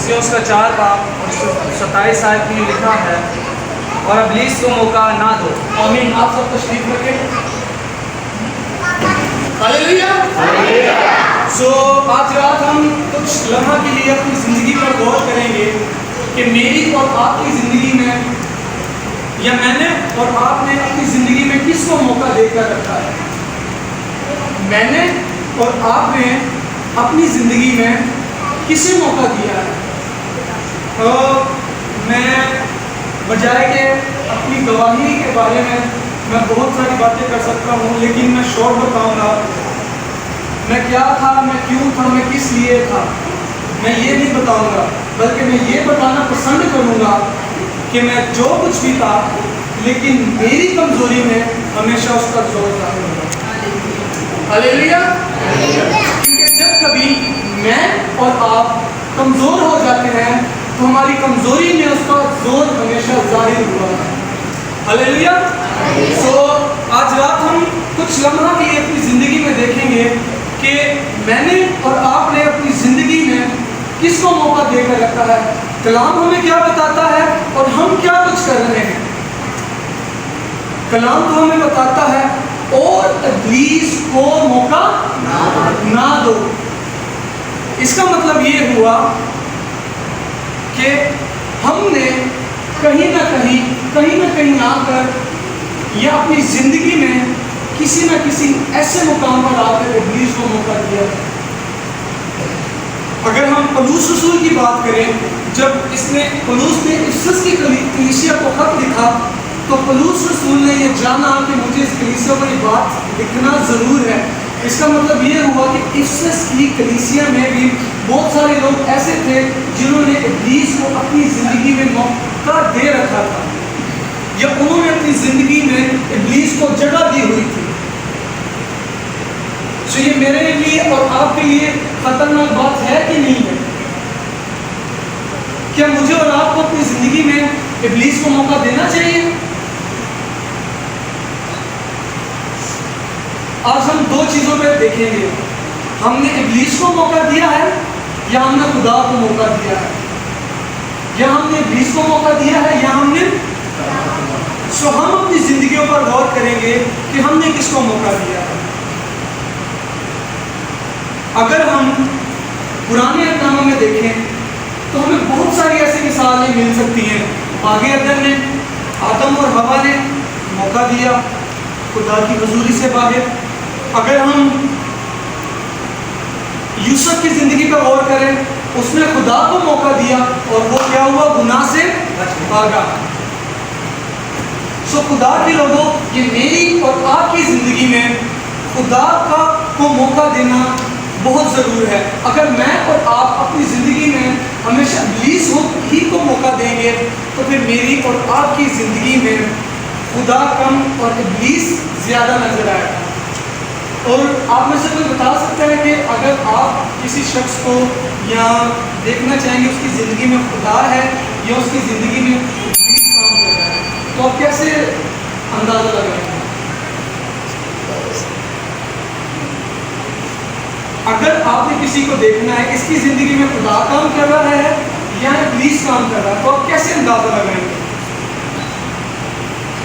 کولوسیوس کا 4 باب اور 27 آیت میں لکھا ہے اور ابلیس کو موقع نہ دو. آمین. آپ سب تشریف رکھیں. ہاللیلویا. سو آج رات ہم کچھ لمحہ کے لیے اپنی زندگی پر غور کریں گے کہ میری اور آپ کی زندگی میں یا میں نے اور آپ نے اپنی زندگی میں کس کو موقع دے کر رکھا ہے. میں نے اور آپ نے اپنی زندگی میں کسے موقع دیا ہے. میں بجائے کہ اپنی گواہی کے بارے میں بہت ساری باتیں کر سکتا ہوں، لیکن میں شارٹ بتاؤں گا. میں کیا تھا، میں کیوں تھا، میں کس لیے تھا، میں یہ نہیں بتاؤں گا، بلکہ میں یہ بتانا پسند کروں گا کہ میں جو کچھ بھی تھا لیکن میری کمزوری میں ہمیشہ اس کا زور ظاہر ہوگا. ہاللیلویا. کیونکہ جب کبھی میں اور آپ کمزور ہو جاتے ہیں تو ہماری کمزوری میں اس کا زور ہمیشہ ظاہر ہوا ہے. ہاللیلویا. سو آج رات ہم کچھ لمحہ کی اپنی زندگی میں دیکھیں گے کہ میں نے اور آپ نے اپنی زندگی میں کس کو موقع دے کر رکھا ہے. کلام ہمیں کیا بتاتا ہے اور ہم کیا کچھ کر رہے ہیں. کلام تو ہمیں بتاتا ہے اور ابلیس کو موقع نہ دو. اس کا مطلب یہ ہوا کہ ہم نے کہیں نہ کہیں آ کر یا اپنی زندگی میں کسی نہ کسی ایسے مقام پر آ کر ابلیس کو موقع دیا. اگر ہم پولس رسول کی بات کریں، جب پولس نے افسس کی کلیسیا کو خط لکھا تو پولس رسول نے یہ جانا کہ مجھے اس کلیسیا پر یہ بات لکھنا ضرور ہے. اس کا مطلب یہ ہوا کہ افسس کی کلیسیا میں بھی بہت سارے لوگ ایسے تھے جنہوں نے ابلیس کو اپنی زندگی میں موقع دے رکھا تھا، یا انہوں نے اپنی زندگی میں ابلیس کو جگہ دی ہوئی تھی. تو یہ میرے لیے اور آپ کے لیے خطرناک بات ہے کہ نہیں ہے؟ کیا مجھے اور آپ کو اپنی زندگی میں ابلیس کو موقع دینا چاہیے؟ آج ہم دو چیزوں پہ دیکھیں گے. ہم نے ابلیس کو موقع دیا ہے یا ہم نے خدا کو موقع دیا ہے. یا ہم نے ابلیس کو موقع دیا ہے یا ہم نے ہم اپنی زندگیوں پر غور کریں گے کہ ہم نے کس کو موقع دیا ہے. اگر ہم پرانے اقداموں میں دیکھیں تو ہمیں بہت ساری ایسی مثالیں مل سکتی ہیں. آگے ادم نے، آدم اور ہوا نے موقع دیا خدا کی حضوری سے باہر. اگر ہم یوسف کی زندگی پر غور کریں، اس نے خدا کو موقع دیا اور وہ کیا ہوا؟ گناہ سے بھاگا. سو خدا کے لوگوں، یہ میری اور آپ کی زندگی میں خدا کو موقع دینا بہت ضرور ہے. اگر میں اور آپ اپنی زندگی میں ہمیشہ ابلیس ہی کو موقع دیں گے تو پھر میری اور آپ کی زندگی میں خدا کم اور ابلیس زیادہ نظر آئے گا. اور آپ میں سے کوئی بتا سکتا ہے کہ اگر آپ کسی شخص کو یا دیکھنا چاہیں گے اس کی زندگی میں خدا ہے یا اس کی زندگی میں ابلیس کام کر رہا ہے، تو آپ کیسے اندازہ لگائیں گے؟ اگر آپ نے کسی کو دیکھنا ہے اس کی زندگی میں خدا کام کر رہا ہے یا ابلیس کام کر رہا ہے، تو آپ کیسے اندازہ لگائیں گے؟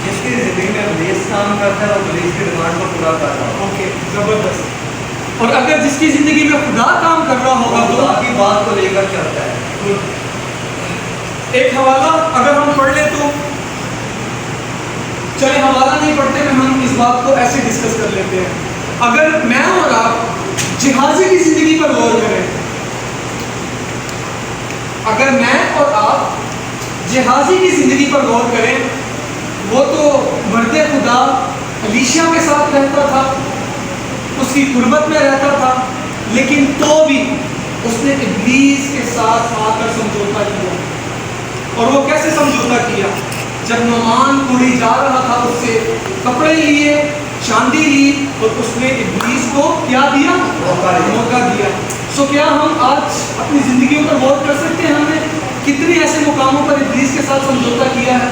جس کی زندگی میں ابلیس کام کرتا ہے اور ابلیس کی ڈیمانڈ کو پورا کر رہا ہے. اوکے، زبردست. اور اگر جس کی زندگی میں خدا کام کر رہا ہوگا تو خدا کی بات کو لے کر چلتا ہے. ایک حوالہ اگر ہم پڑھ لیں تو چلے حوالہ نہیں پڑھتے میں ہم اس بات کو ایسے ڈسکس کر لیتے ہیں. اگر میں اور آپ جہازی کی زندگی پر غور کریں، اگر میں اور آپ جہازی کی زندگی پر غور کریں، وہ تو مرد خدا الیشیا کے ساتھ رہتا تھا، اس کی قربت میں رہتا تھا، لیکن تو بھی اس نے ابلیس کے ساتھ آ کر سمجھوتا کیا. اور وہ کیسے سمجھوتا کیا؟ جب نعمان کوڑی جا رہا تھا اس سے کپڑے لیے، چاندی لی اور اس نے ابلیس کو کیا دیا؟ موقع دیا. سو کیا ہم آج اپنی زندگیوں پر غور کر سکتے ہیں ہم نے کتنے ایسے مقاموں پر ابلیس کے ساتھ سمجھوتا کیا ہے؟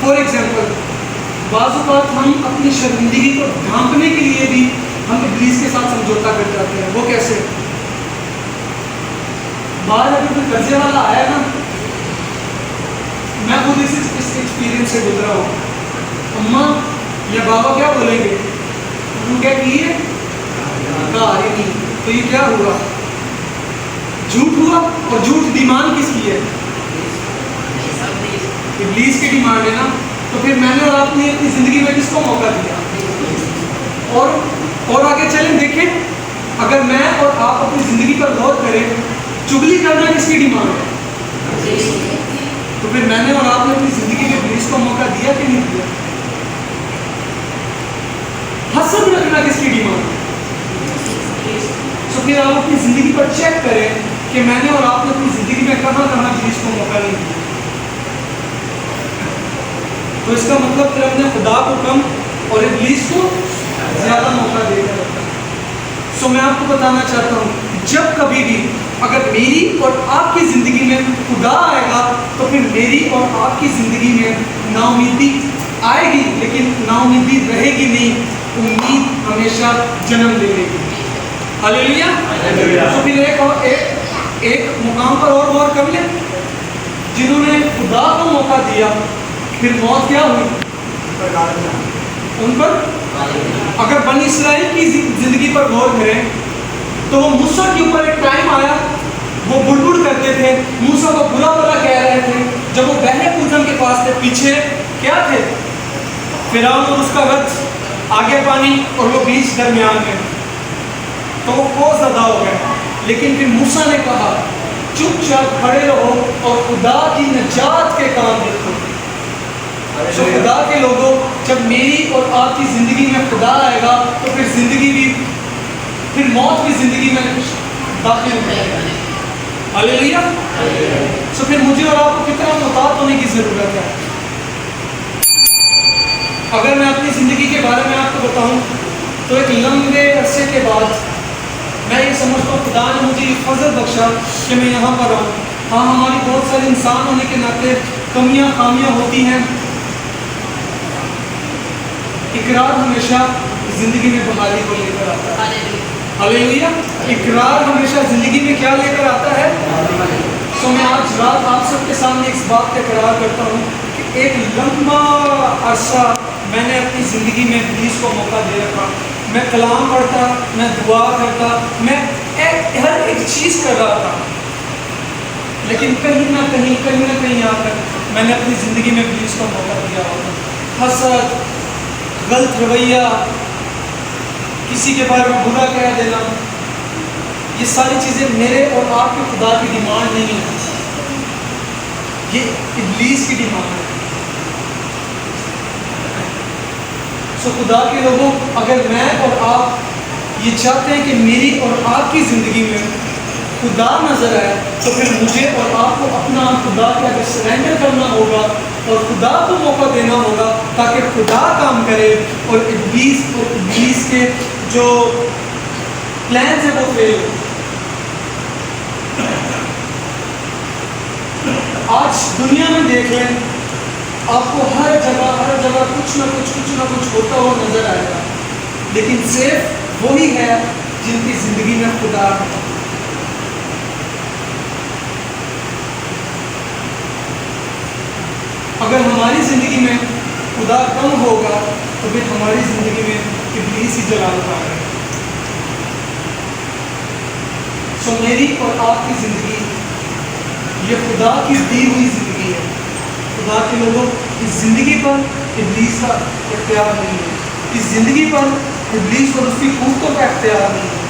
فار ایگزامپل، بعض اوقات ہم اپنی شرمندگی کو ڈھانپنے کے لیے بھی ہم ابلیس کے ساتھ سمجھوتا کر جاتے ہیں. وہ کیسے؟ باہر اگر کوئی قرضے والا آیا نا، میں خود اس ایکسپیرینس سے گزرا ہوں، اماں یا بابا کیا بولیں گے، انہوں نے کیا کیے، کہا ہی نہیں، تو یہ کیا ہوا، جھوٹ ہوا. اور جھوٹ ڈیمانڈ کس کی ہے، ابلیس کی ڈیمانڈ ہے نا. تو پھر میں نے اور آپ نے اپنی زندگی میں کس کو موقع دیا. اور آگے چلیں دیکھیں، اگر میں اور آپ اپنی زندگی پر غور کریں، چگلی کرنا کس کی ڈیمانڈ ہے، تو پھر میں نے اور آپ نے اپنی زندگی میں ابلیس کو موقع دیا کہ نہیں دیا. حسد رکھنا کس کی ڈیمانڈ ہے. تو پھر آپ اپنی زندگی پر چیک کریں کہ میں نے اور آپ نے اپنی زندگی میں کہاں کہاں ابلیس کو موقع نہیں دیا. تو اس کا مطلب پھر ہم نے خدا کو کم اور ابلیس کو زیادہ موقع دے کر رکھا. سو میں آپ کو بتانا چاہتا ہوں، جب کبھی بھی اگر میری اور آپ کی زندگی میں خدا آئے گا تو پھر میری اور آپ کی زندگی میں نا امیدی آئے گی، لیکن نا امیدی رہے گی نہیں، امید ہمیشہ جنم لے لے گی. ہاللیلویا. تو پھر ایک مقام پر اور غور کر لیں، جنہوں نے خدا کو موقع دیا پھر موت کیا ہوئی ان پر. اگر بنی اسرائیل کی زندگی پر غور کریں تو وہ موسیٰ کے اوپر ایک ٹائم آیا، وہ بڑبڑ کرتے تھے، موسیٰ کو برا بھلا کہہ رہے تھے. جب وہ بحر پرزم کے پاس تھے، پیچھے کیا تھے، فرعون اور اس کا رتھ، آگے پانی اور وہ بیچ درمیان میں، تو وہ خوف زدہ ہو گئے. لیکن پھر موسیٰ نے کہا چپ چاپ کھڑے رہو اور خدا کی نجات کے کام دیکھو. تو خدا کے لوگوں، جب میری اور آپ کی زندگی میں خدا آئے گا تو پھر زندگی بھی، پھر موت بھی زندگی میں داخل ہو جائے گا. ہاللیلویا. تو پھر مجھے اور آپ کو کتنا محتاط ہونے کی ضرورت ہے. اگر میں اپنی زندگی کے بارے میں آپ کو بتاؤں تو ایک لمبے عرصے کے بعد میں یہ سمجھتا ہوں خدا نے مجھے یہ فضل بخشا کہ میں یہاں پر ہوں. ہاں ہماری بہت سارے انسان ہونے کے ناطے کمیاں خامیاں ہوتی ہیں. اقرار ہمیشہ زندگی میں بحالی کو لے کر آتا ہے. ہاللیلویا. اقرار ہمیشہ زندگی میں کیا لے کر آتا ہے. تو میں آج رات آپ سب کے سامنے اس بات کا اقرار کرتا ہوں کہ ایک لمبا عرصہ میں نے اپنی زندگی میں ابلیس کو موقع دے رکھا. میں کلام پڑھتا، میں دعا کرتا، میں ہر ایک چیز کر رہا تھا، لیکن کہیں نہ کہیں آ کر میں نے اپنی زندگی میں ابلیس کو موقع دیا ہوتا. حسد، غلط رویہ، کسی کے بارے میں برا کہہ دینا، یہ ساری چیزیں میرے اور آپ کے خدا کی ڈیمانڈ نہیں ہے، یہ ابلیس کی ڈیمانڈ ہے. سو خدا کے لوگوں، اگر میں اور آپ یہ چاہتے ہیں کہ میری اور آپ کی زندگی میں خدا نظر آئے تو پھر مجھے اور آپ کو اپنا خدا کے آگے سرینڈر کرنا ہوگا اور خدا کو موقع دینا ہوگا تاکہ خدا کام کرے اور ابلیس کے جو پلانز ہیں وہ فیل ہو. آج دنیا میں دیکھ لیں، آپ کو ہر جگہ کچھ نہ کچھ ہوتا ہوا نظر آئے گا، لیکن صرف وہی ہے جن کی زندگی میں خدا ہے. اگر ہماری زندگی میں خدا کم ہوگا تو پھر ہماری زندگی میں ابلیس ہی جلال پائے گا. سو میری اور آپ کی زندگی یہ خدا کی دی ہوئی زندگی ہے. خدا کے لوگوں، اس زندگی پر ابلیس کا اختیار نہیں ہے. اس زندگی پر ابلیس اور اس کی قوتوں کا اختیار نہیں ہے،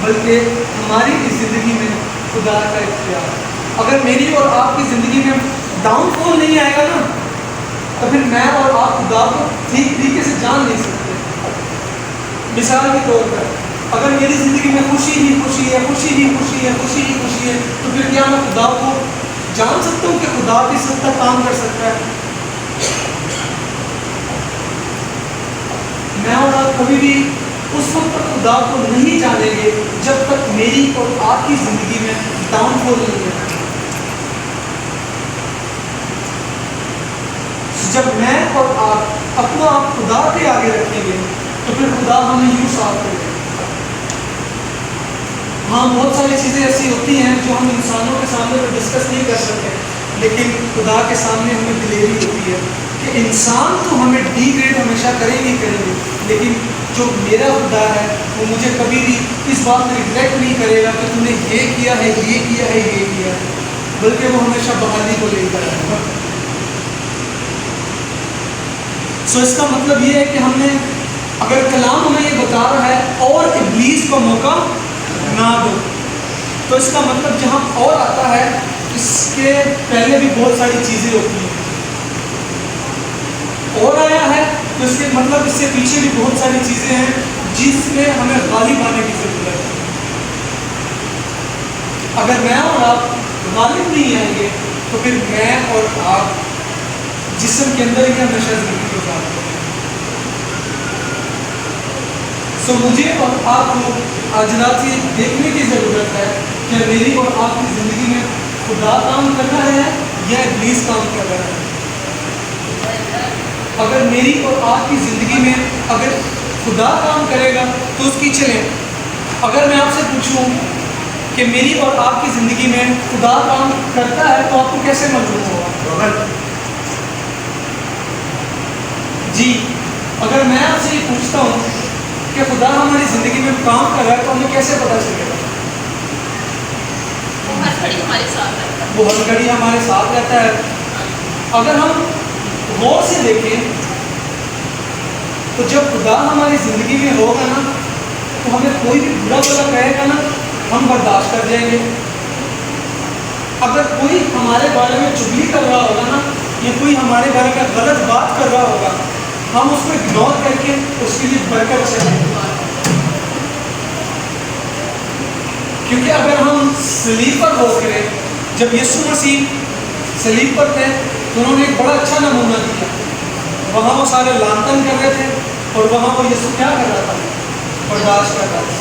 بلکہ ہماری اس زندگی میں خدا کا اختیار ہے. اگر میری اور آپ کی زندگی میں ڈاؤن فال نہیں آئے گا نا تو پھر میں اور آپ خدا کو ٹھیک طریقے سے جان نہیں سکتے. مثال کے طور پر اگر میری زندگی میں خوشی ہی خوشی ہے تو پھر کیا میں خدا کو جان سکتا ہوں کہ خدا کس حد تک کام کر سکتا ہے؟ میں اور آپ کبھی بھی اس وقت تک خدا کو نہیں جانیں گے جب تک میری اور آپ کی زندگی میں ڈاؤن فال نہیں ہے. جب میں اور آپ اپنا آپ خدا کے آگے رکھیں گے تو پھر خدا ہمیں یوں صاف کرے گا. ہاں بہت ساری چیزیں ایسی ہوتی ہیں جو ہم انسانوں کے سامنے تو ڈسکس نہیں کر سکتے، لیکن خدا کے سامنے ہمیں دلیری ہوتی ہے کہ انسان تو ہمیں ڈی گریڈ ہمیشہ کریں گے لیکن جو میرا خدا ہے وہ مجھے کبھی بھی اس بات میں ریگریٹ نہیں کرے گا کہ تم نے یہ کیا ہے، یہ کیا ہے، یہ کیا ہے، بلکہ وہ ہمیشہ بحالی کو لے کر آئے گا۔ سو اس کا مطلب یہ ہے کہ ہم نے اگر کلام ہمیں یہ بتا رہا ہے اور ابلیس کو موقع نہ دو، تو اس کا مطلب جہاں اور آتا ہے اس کے پہلے بھی بہت ساری چیزیں ہوتی ہیں، اور آیا ہے تو اس کے مطلب اس سے پیچھے بھی بہت ساری چیزیں ہیں جس میں ہمیں غالب آنے کی ضرورت ہے۔ اگر میں اور آپ غالب نہیں آئیں گے تو پھر میں اور آپ جسم کے اندر ہی ہمیشہ زندگی گزارتے ہیں۔ سو مجھے اور آپ کو آج رات یہ دیکھنے کی ضرورت ہے کہ میری اور آپ کی زندگی میں خدا کام کر رہا ہے یا ابلیس کام کر رہا ہے۔ اگر میری اور آپ کی زندگی میں اگر خدا کام کرے گا تو اس کی چلیں۔ اگر میں آپ سے پوچھوں کہ میری اور آپ کی زندگی میں خدا کام کرتا ہے تو آپ کو کیسے محسوس ہوگا؟ جی، اگر میں آپ سے یہ پوچھتا ہوں کہ خدا ہماری زندگی میں کام کر رہا ہے تو ہمیں کیسے پتا چلے گا؟ وہ ہر گھڑی ہمارے ساتھ رہتا ہے۔ وہ ہر گھڑی ہمارے ساتھ رہتا ہے۔ اگر ہم غور سے دیکھیں تو جب خدا ہماری زندگی میں ہوگا نا تو ہمیں کوئی بھی برا بلا کہے گا نا ہم برداشت کر جائیں گے۔ اگر کوئی ہمارے بارے میں چغلی کر رہا ہوگا نا یا کوئی ہمارے بارے میں غلط بات کر رہا ہوگا ہم اس کو اگنور کر کے اس کے لیے برکت چاہیں گے، کیونکہ اگر ہم صلیب پر غور کریں، جب یسوع مسیح صلیب پر تھے تو انہوں نے ایک بڑا اچھا نمونہ دیا۔ وہاں وہ سارے لانتن کر رہے تھے اور وہاں وہ یسوع کیا کر رہا تھا؟ برداشت کر رہا تھا۔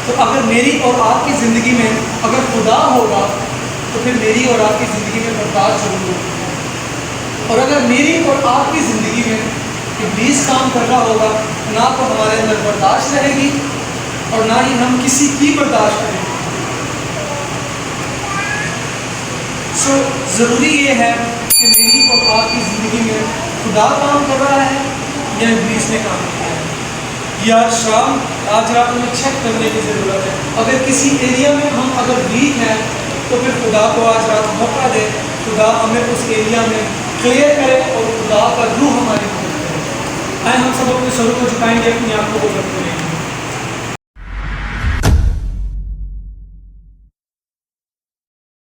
تو اگر میری اور آپ کی زندگی میں اگر خدا ہوگا تو پھر میری اور آپ کی زندگی میں برداشت ضرور ہوگی، اور اگر میری اور آپ کی زندگی میں ابلیس کام کر رہا ہوگا نہ تو ہمارے اندر برداشت رہے گی اور نہ ہی ہم کسی کی برداشت کریں گے۔ سو ضروری یہ ہے کہ میری اور آپ کی زندگی میں خدا کام کر رہا ہے یا ابلیس نے کام کیا ہے۔ یا شام آج رات میں چیک کرنے کی ضرورت ہے۔ اگر کسی ایریا میں ہم اگر ویک ہیں تو پھر خدا کو آج رات موقع دے، خدا ہمیں اس ایریا میں کلیئر کرے اور خدا کا روح ہماری مدد کرے۔ آئے ہم سب اپنے سروں کو جھکائیں گے، اپنی آنکھوں کو بند کریں گے۔